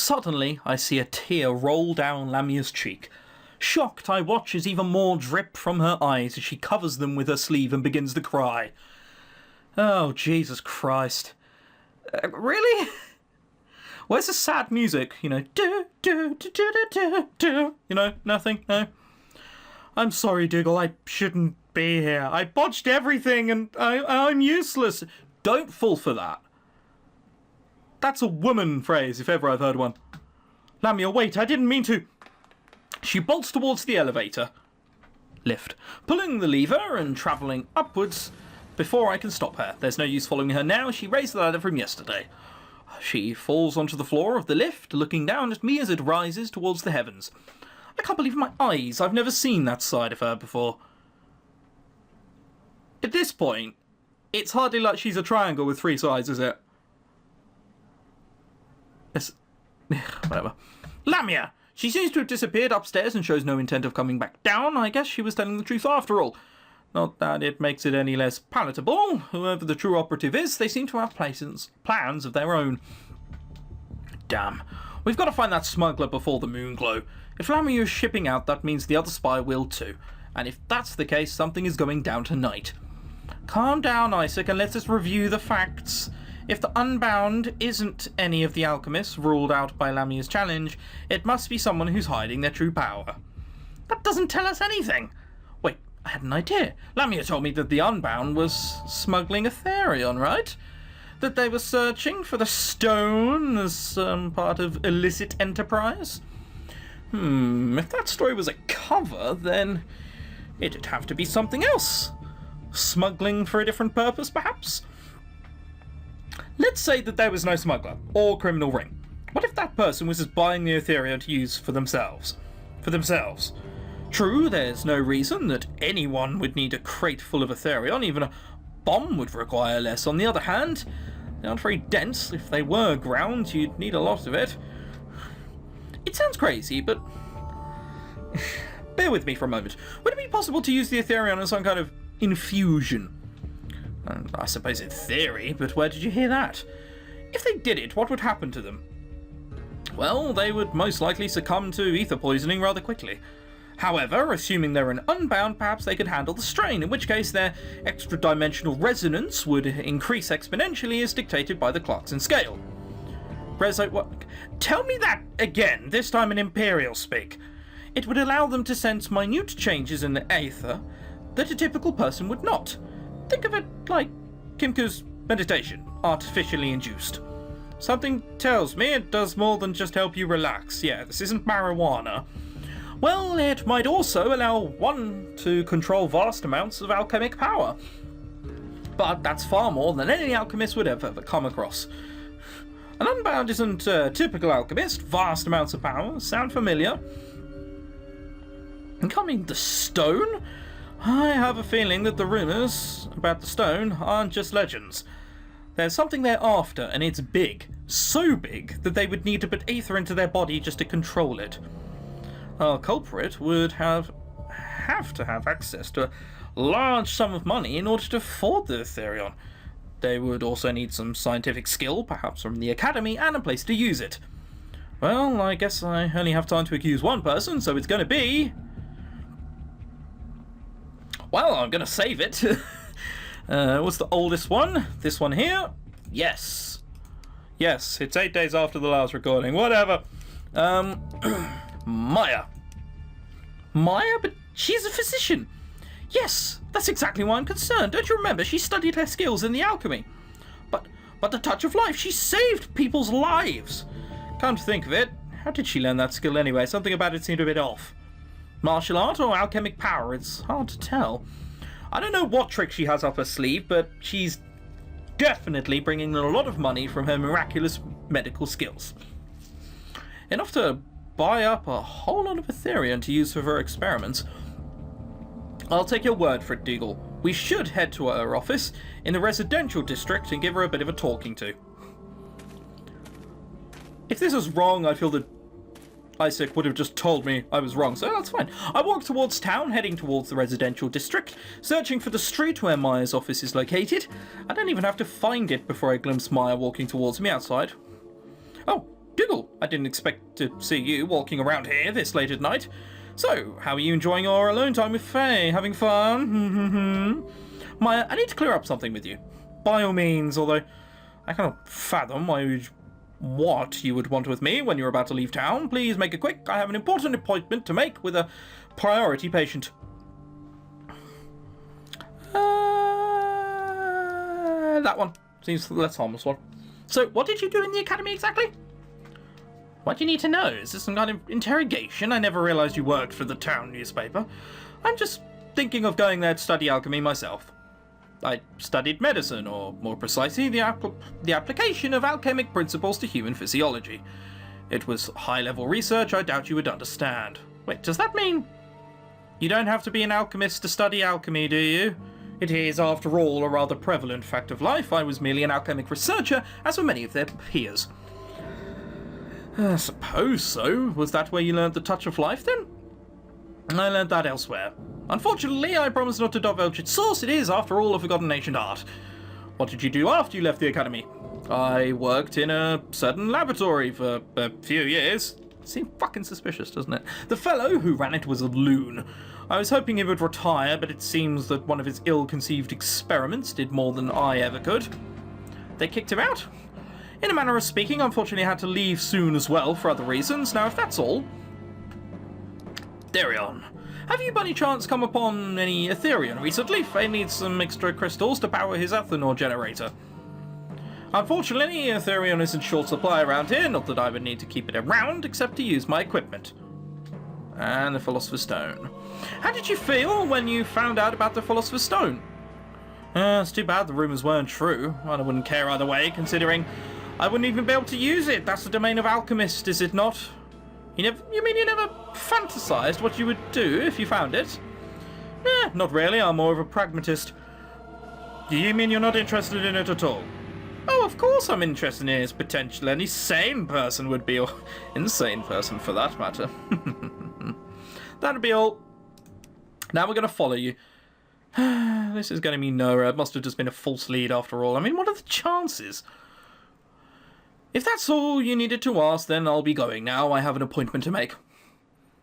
Suddenly, I see a tear roll down Lamia's cheek. Shocked, I watch as even more drip from her eyes as she covers them with her sleeve and begins to cry. Oh, Jesus Christ. Really? Where's the sad music? You know, do, do, do, do, do, do, do. You know, nothing, no. I'm sorry, Diggle, I shouldn't be here. I botched everything and I'm useless. Don't fall for that. That's a woman phrase, if ever I've heard one. Lamia, wait, I didn't mean to. She bolts towards the elevator. Lift. Pulling the lever and travelling upwards before I can stop her. There's no use following her now. She raised the ladder from yesterday. She falls onto the floor of the lift, looking down at me as it rises towards the heavens. I can't believe my eyes. I've never seen that side of her before. At this point, it's hardly like she's a triangle with 3 sides, is it? It's... whatever. Lamia! She seems to have disappeared upstairs and shows no intent of coming back down. I guess she was telling the truth after all. Not that it makes it any less palatable. Whoever the true operative is, they seem to have plans of their own. Damn. We've got to find that smuggler before the moon glow. If Lamia is shipping out, that means the other spy will too. And if that's the case, something is going down tonight. Calm down, Isaac, and let us review the facts. If the Unbound isn't any of the alchemists ruled out by Lamia's challenge, it must be someone who's hiding their true power. That doesn't tell us anything. Wait, I had an idea. Lamia told me that the Unbound was smuggling Etherion, right? That they were searching for the stone as part of illicit enterprise? If that story was a cover, then it'd have to be something else. Smuggling for a different purpose, perhaps? Let's say that there was no smuggler or criminal ring. What if that person was just buying the Etherion to use for themselves? True, there's no reason that anyone would need a crate full of Etherion. Even a bomb would require less. On the other hand, they aren't very dense. If they were ground, you'd need a lot of it. It sounds crazy, but bear with me for a moment. Would it be possible to use the Etherion as some kind of infusion? I suppose in theory, but where did you hear that? If they did it, what would happen to them? Well, they would most likely succumb to ether poisoning rather quickly. However, assuming they're an Unbound, perhaps they could handle the strain, in which case their extra-dimensional resonance would increase exponentially as dictated by the Clarkson scale. What? Tell me that again, this time in Imperial speak. It would allow them to sense minute changes in the aether that a typical person would not. Think of it like Kimko's meditation, artificially induced. Something tells me it does more than just help you relax. Yeah, this isn't marijuana. Well, it might also allow one to control vast amounts of alchemic power. But that's far more than any alchemist would ever come across. An Unbound isn't a typical alchemist. Vast amounts of power. Sound familiar? And coming the stone? I have a feeling that the rumours about the stone aren't just legends. There's something they're after, and it's big. So big that they would need to put ether into their body just to control it. Our culprit would have to have access to a large sum of money in order to afford the Etherion. They would also need some scientific skill, perhaps from the Academy, and a place to use it. Well, I guess I only have time to accuse one person, so it's going to be... Well, I'm going to save it. What's the oldest one? This one here? Yes. Yes, it's 8 days after the last recording. Whatever. Maya. Maya? But she's a physician. Yes, that's exactly why I'm concerned. Don't you remember? She studied her skills in the alchemy. But the touch of life. She saved people's lives. Come to think of it, how did she learn that skill anyway? Something about it seemed a bit off. Martial art or alchemic power? It's hard to tell. I don't know what trick she has up her sleeve, but she's definitely bringing in a lot of money from her miraculous medical skills. Enough to buy up a whole lot of Etherion to use for her experiments. I'll take your word for it, Deagle. We should head to her office in the residential district and give her a bit of a talking to. If this is wrong, I feel that Isaac would have just told me I was wrong, so that's fine. I walk towards town, heading towards the residential district, searching for the street where Maya's office is located. I don't even have to find it before I glimpse Maya walking towards me outside. Oh, Dougal, I didn't expect to see you walking around here this late at night. So, how are you enjoying your alone time with Faye? Having fun? Maya, I need to clear up something with you. By all means, although I cannot fathom what you would want with me when you're about to leave town. Please make it quick. I have an important appointment to make with a priority patient. That one seems the less harmless one. So, what did you do in the academy exactly? What do you need to know? Is this some kind of interrogation? I never realized you worked for the town newspaper. I'm just thinking of going there to study alchemy myself. I studied medicine, or more precisely, the application of alchemic principles to human physiology. It was high-level research I doubt you would understand. Wait, does that mean you don't have to be an alchemist to study alchemy, do you? It is, after all, a rather prevalent fact of life. I was merely an alchemic researcher, as were many of their peers. I suppose so. Was that where you learned the touch of life, then? I learned that elsewhere. Unfortunately, I promise not to divulge its source. It is, after all, a forgotten ancient art. What did you do after you left the academy? I worked in a certain laboratory for a few years. Seemed fucking suspicious, doesn't it? The fellow who ran it was a loon. I was hoping he would retire, but it seems that one of his ill-conceived experiments did more than I ever could. They kicked him out. In a manner of speaking, unfortunately I had to leave soon as well for other reasons. Now, if that's all... Darion, have you by any chance come upon any Ethereum recently? Faye needs some extra crystals to power his ethanol generator. Unfortunately, Ethereum is in short supply around here, not that I would need to keep it around, except to use my equipment. And the Philosopher's Stone. How did you feel when you found out about the Philosopher's Stone? It's too bad the rumours weren't true. I wouldn't care either way, considering I wouldn't even be able to use it. That's the domain of alchemists, is it not? You mean you never fantasized what you would do if you found it? Not really. I'm more of a pragmatist. Do you mean you're not interested in it at all? Oh, of course I'm interested in its potential. Any sane person would be, or insane person for that matter. That'd be all. Now we're going to follow you. This is going to mean no. It must have just been a false lead after all. I mean, what are the chances? If that's all you needed to ask, then I'll be going now. I have an appointment to make.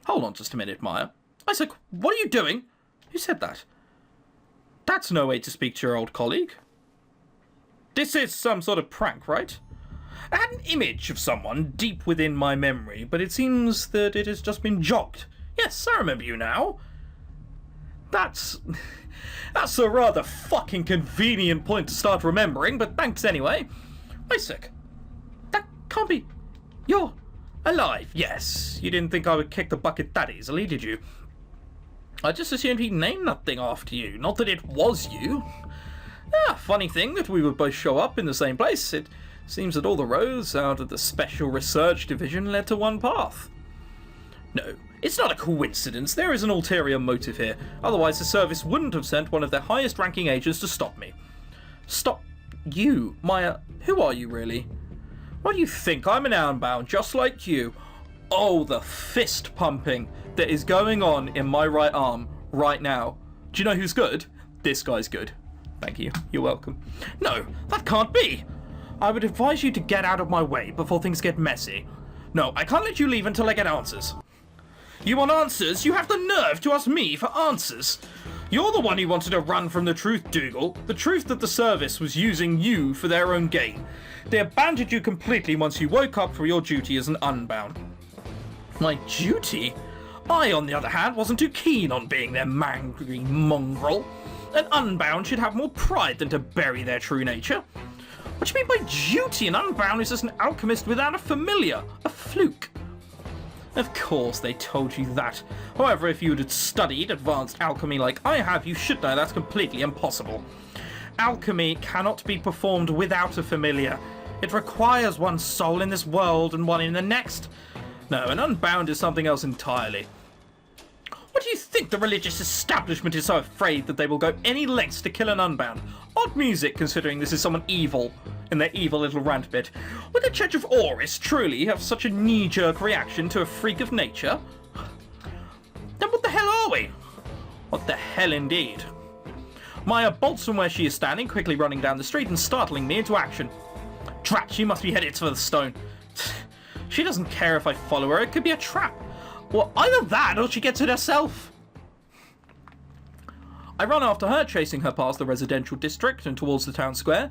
Hold on just a minute, Maya. Isaac, what are you doing? Who said that? That's no way to speak to your old colleague. This is some sort of prank, right? I had an image of someone deep within my memory, but it seems that it has just been jogged. Yes, I remember you now. That's a rather fucking convenient point to start remembering, but thanks anyway. Isaac, that can't be... You're alive, yes. You didn't think I would kick the bucket that easily, did you? I just assumed he'd named that thing after you, not that it was you. Funny thing that we would both show up in the same place. It seems that all the roads out of the Special Research Division led to one path. No, it's not a coincidence. There is an ulterior motive here. Otherwise, the service wouldn't have sent one of their highest-ranking agents to stop me. Stop you? Maya, who are you, really? What do you think? I'm an Unbound, just like you. Oh, the fist-pumping that is going on in my right arm right now. Do you know who's good? This guy's good. Thank you. You're welcome. No, that can't be. I would advise you to get out of my way before things get messy. No, I can't let you leave until I get answers. You want answers? You have the nerve to ask me for answers. You're the one who wanted to run from the truth, Dougal. The truth that the service was using you for their own gain. They abandoned you completely once you woke up for your duty as an Unbound. My duty? I, on the other hand, wasn't too keen on being their mangry mongrel. An Unbound should have more pride than to bury their true nature. What do you mean by duty? An Unbound is just an alchemist without a familiar, a fluke. Of course they told you that. However, if you had studied advanced alchemy like I have, you should know that's completely impossible. Alchemy cannot be performed without a familiar. It requires one soul in this world and one in the next. No, an Unbound is something else entirely. What do you think the religious establishment is so afraid that they will go any lengths to kill an Unbound? Odd music, considering this is someone evil in their evil little rant bit. Would the Church of Oris truly have such a knee-jerk reaction to a freak of nature? Then what the hell are we? What the hell indeed? Maya bolts from where she is standing, quickly running down the street and startling me into action. Drat, she must be headed for the stone. She doesn't care if I follow her. It could be a trap. Well, either that or she gets it herself. I run after her, chasing her past the residential district and towards the town square.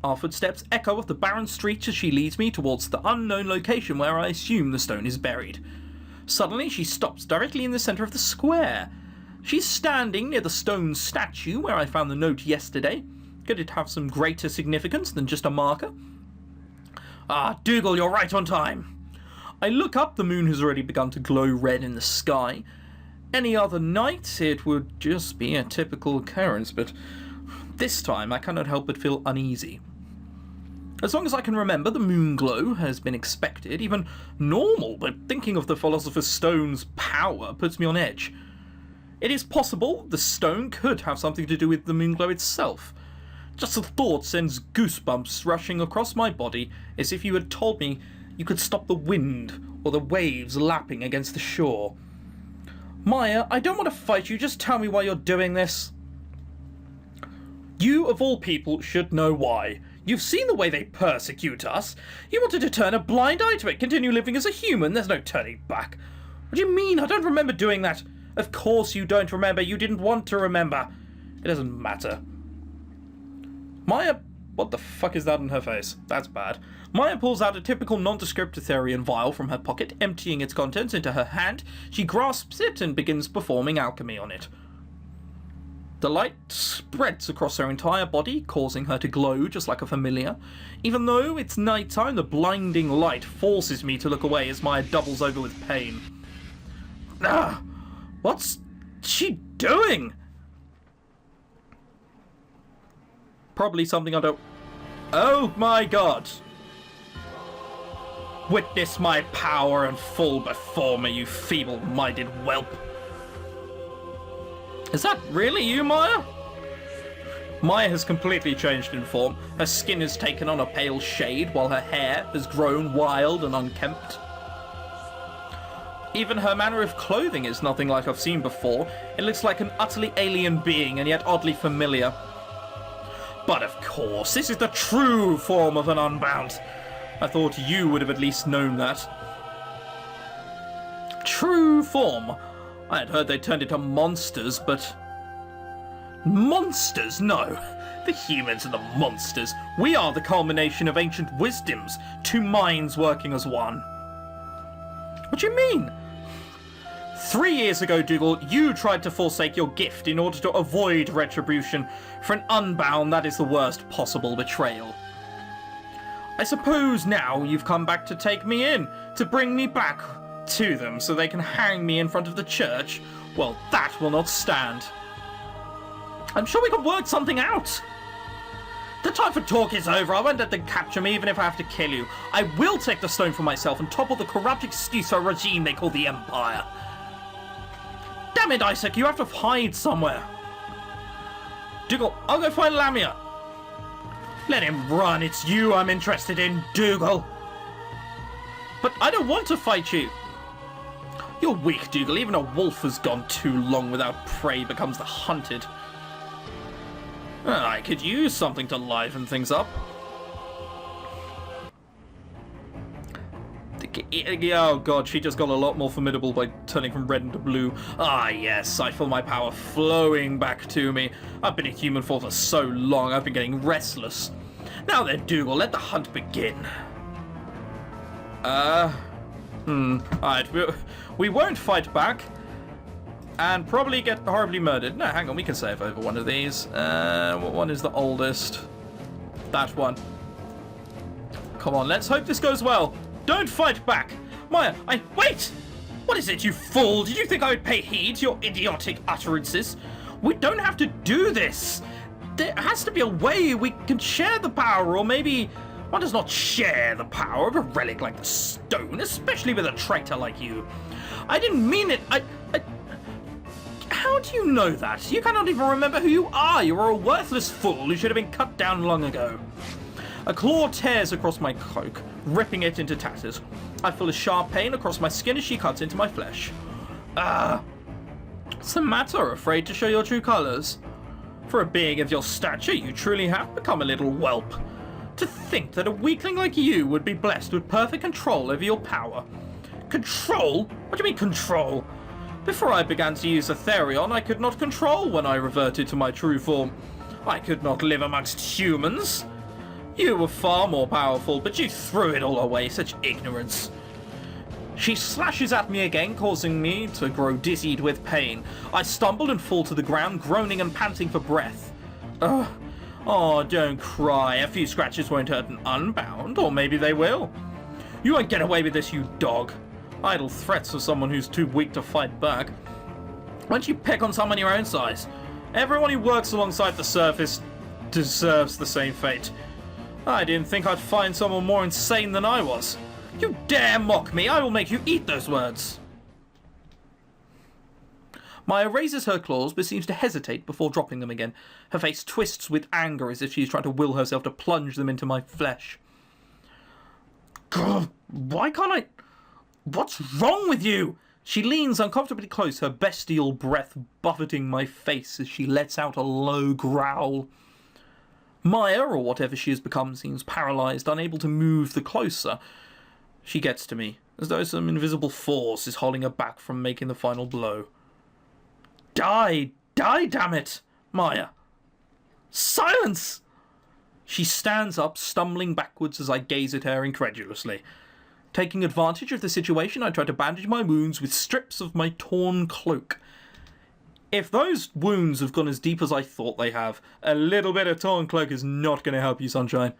Our footsteps echo off the barren streets as she leads me towards the unknown location where I assume the stone is buried. Suddenly, she stops directly in the centre of the square. She's standing near the stone statue where I found the note yesterday. Could it have some greater significance than just a marker? Ah, Dougal, you're right on time. I look up, the moon has already begun to glow red in the sky. Any other night, it would just be a typical occurrence, but this time I cannot help but feel uneasy. As long as I can remember, the moon glow has been expected, even normal, but thinking of the Philosopher's Stone's power puts me on edge. It is possible the stone could have something to do with the moon glow itself. Just the thought sends goosebumps rushing across my body, as if you had told me you could stop the wind or the waves lapping against the shore. Maya, I don't want to fight you, just tell me why you're doing this. You, of all people, should know why. You've seen the way they persecute us. You wanted to turn a blind eye to it, continue living as a human, there's no turning back. What do you mean? I don't remember doing that. Of course you don't remember, you didn't want to remember. It doesn't matter. Maya, what the fuck is that in her face? That's bad. Maya pulls out a typical nondescript Etherian vial from her pocket, emptying its contents into her hand. She grasps it and begins performing alchemy on it. The light spreads across her entire body, causing her to glow just like a familiar. Even though it's nighttime, the blinding light forces me to look away as Maya doubles over with pain. Ah, what's she doing? Probably something I don't... Oh my god! Witness my power and fall before me, you feeble-minded whelp. Is that really you, Maya? Maya has completely changed in form. Her skin has taken on a pale shade, while her hair has grown wild and unkempt. Even her manner of clothing is nothing like I've seen before. It looks like an utterly alien being, and yet oddly familiar. But of course, this is the true form of an Unbound. I thought you would have at least known that. True form? I had heard they turned into monsters, but... Monsters? No. The humans are the monsters. We are the culmination of ancient wisdoms, two minds working as one. What do you mean? 3 years ago, Dougal, you tried to forsake your gift in order to avoid retribution. For an Unbound, that is the worst possible betrayal. I suppose now you've come back to take me in, to bring me back to them so they can hang me in front of the church. Well, that will not stand. I'm sure we can work something out. The time for talk is over. I won't let them capture me even if I have to kill you. I will take the stone for myself and topple the corrupt excuser regime they call the Empire. Damn it, Isaac, you have to hide somewhere. Dougal, I'll go find Lamia. Let him run, it's you I'm interested in, Dougal. But I don't want to fight you. You're weak, Dougal. Even a wolf has gone too long without prey becomes the hunted. I could use something to liven things up. Oh god, she just got a lot more formidable by turning from red into blue. Ah yes, I feel my power flowing back to me. I've been a human for so long, I've been getting restless. Now then, Dougal, let the hunt begin. Alright, we won't fight back. And probably get horribly murdered. No, hang on, we can save over one of these. What one is the oldest? That one. Come on, let's hope this goes well. Don't fight back! Maya, wait! What is it, you fool? Did you think I would pay heed to your idiotic utterances? We don't have to do this! There has to be a way we can share the power, or maybe one does not share the power of a relic like the stone, especially with a traitor like you. I didn't mean it, How do you know that? You cannot even remember who you are! You are a worthless fool who should have been cut down long ago. A claw tears across my cloak, ripping it into tatters. I feel a sharp pain across my skin as she cuts into my flesh. What's the matter? Afraid to show your true colours? For a being of your stature, you truly have become a little whelp. To think that a weakling like you would be blessed with perfect control over your power. Control? What do you mean control? Before I began to use the Therion, I could not control when I reverted to my true form. I could not live amongst humans. You were far more powerful, but you threw it all away, such ignorance. She slashes at me again, causing me to grow dizzied with pain. I stumble and fall to the ground, groaning and panting for breath. Ugh. Oh, don't cry. A few scratches won't hurt an Unbound, or maybe they will. You won't get away with this, you dog. Idle threats of someone who's too weak to fight back. Why don't you pick on someone your own size? Everyone who works alongside the surface deserves the same fate. I didn't think I'd find someone more insane than I was. You dare mock me, I will make you eat those words. Maya raises her claws but seems to hesitate before dropping them again. Her face twists with anger as if she's trying to will herself to plunge them into my flesh. God, why can't I... What's wrong with you? She leans uncomfortably close, her bestial breath buffeting my face as she lets out a low growl. Maya, or whatever she has become, seems paralysed, unable to move the closer. She gets to me, as though some invisible force is holding her back from making the final blow. Die! Die, damn it! Maya. Silence! She stands up, stumbling backwards as I gaze at her incredulously. Taking advantage of the situation, I try to bandage my wounds with strips of my torn cloak. If those wounds have gone as deep as I thought they have, a little bit of torn cloak is not going to help you, sunshine.